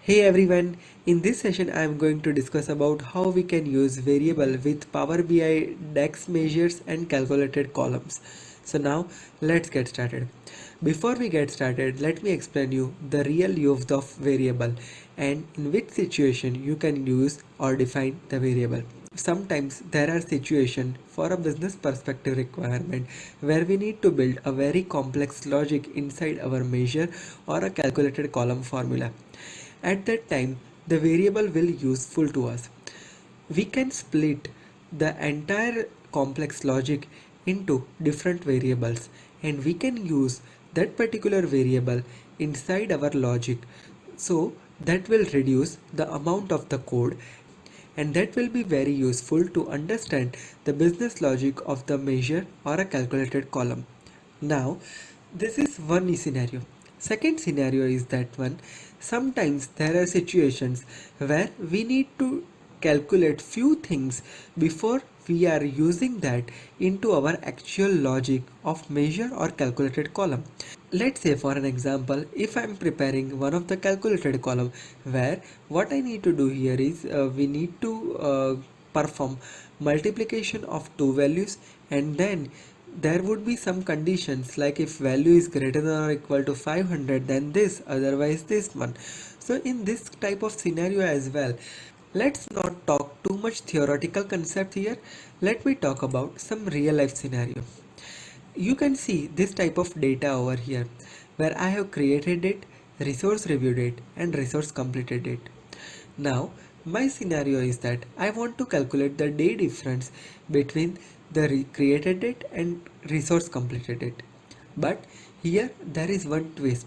Hey everyone, in this session I am going to discuss about how we can use variable with Power BI DAX measures and calculated columns. So now let's get started. Before we get started, let me explain you the real use of variable and in which situation you can use or define the variable. Sometimes there are situations for a business perspective requirement where we need to build a very complex logic inside our measure or a calculated column formula. At that time, the variable will useful to us. We can split the entire complex logic into different variables and we can use that particular variable inside our logic. So that will reduce the amount of the code and that will be very useful to understand the business logic of the measure or a calculated column. Now, this is one scenario. Second scenario is that one. Sometimes there are situations where we need to calculate few things before we are using that into our actual logic of measure or calculated column. Let's say for an example, if I'm preparing one of the calculated column where what I need to do here is we need to perform multiplication of two values and then there would be some conditions like if value is greater than or equal to 500 then this, otherwise this one. So in this type of scenario as well, let's not talk too much theoretical concept here. Let me talk about some real life scenario. You can see this type of data over here where I have created it, resource reviewed it and resource completed it. Now my scenario is that I want to calculate the day difference between the created date and resource completed date. But here there is one twist.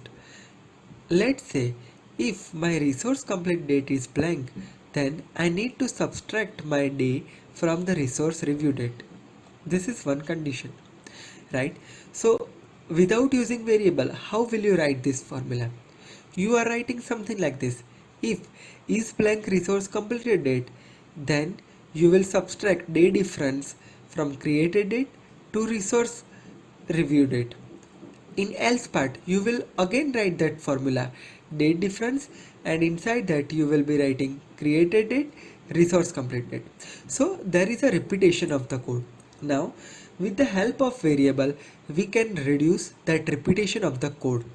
Let's say if my resource complete date is blank, then I need to subtract my day from the resource review date. This is one condition, right? So without using variable, how will you write this formula? You are writing something like this. If is blank resource completed date, then you will subtract day difference from created date to resource review date. In else part, you will again write that formula, date difference, and inside that you will be writing created date, resource complete date. So there is a repetition of the code. Now, with the help of variable, we can reduce that repetition of the code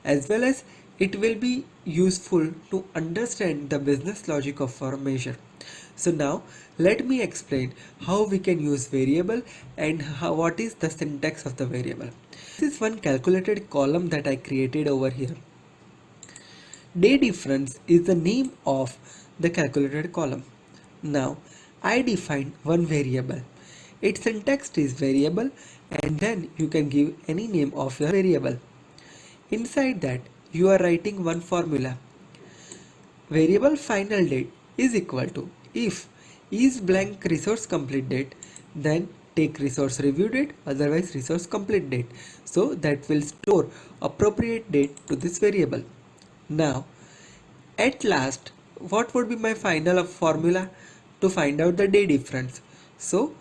as well as it will be useful to understand the business logic of our measure. So now let me explain how we can use variable and what is the syntax of the variable. This is one calculated column that I created over here. Day difference is the name of the calculated column. Now I define one variable. Its syntax is variable and then you can give any name of your variable. Inside that you are writing one formula. Variable final date is equal to if is blank resource complete date, then take resource review date, otherwise resource complete date. So that will store appropriate date to this variable. Now at last, what would be my final formula to find out the day difference? So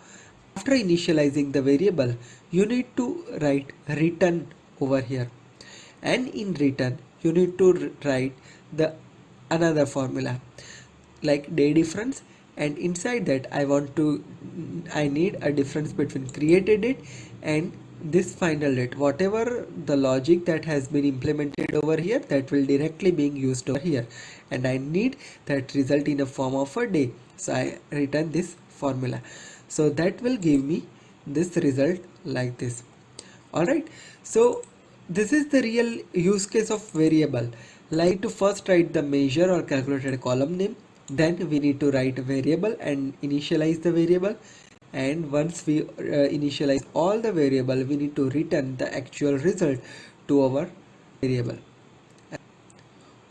after initializing the variable, you need to write return over here, and in return you need to write the another formula like day difference, and inside that I need a difference between created date and this final date. Whatever the logic that has been implemented over here, that will directly being used over here, and I need that result in a form of a day, so I return this formula. So that will give me this result like this. Alright, so this is the real use case of variable. Like to first write the measure or calculated column name, then we need to write a variable and initialize the variable, and once we initialize all the variable, we need to return the actual result to our variable.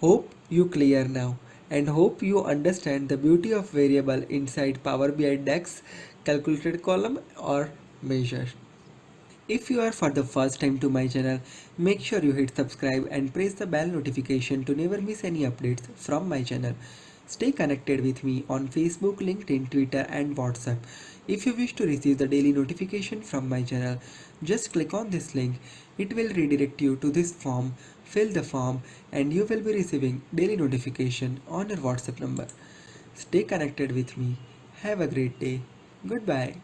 Hope you clear now and hope you understand the beauty of variable inside Power BI DAX calculated column or measure. If you are for the first time to my channel, make sure you hit subscribe and press the bell notification to never miss any updates from my channel. Stay connected with me on Facebook, LinkedIn, Twitter, and WhatsApp. If you wish to receive the daily notification from my channel, just click on this link. It will redirect you to this form. Fill the form and you will be receiving daily notification on your WhatsApp number. Stay connected with me. Have a great day. Goodbye.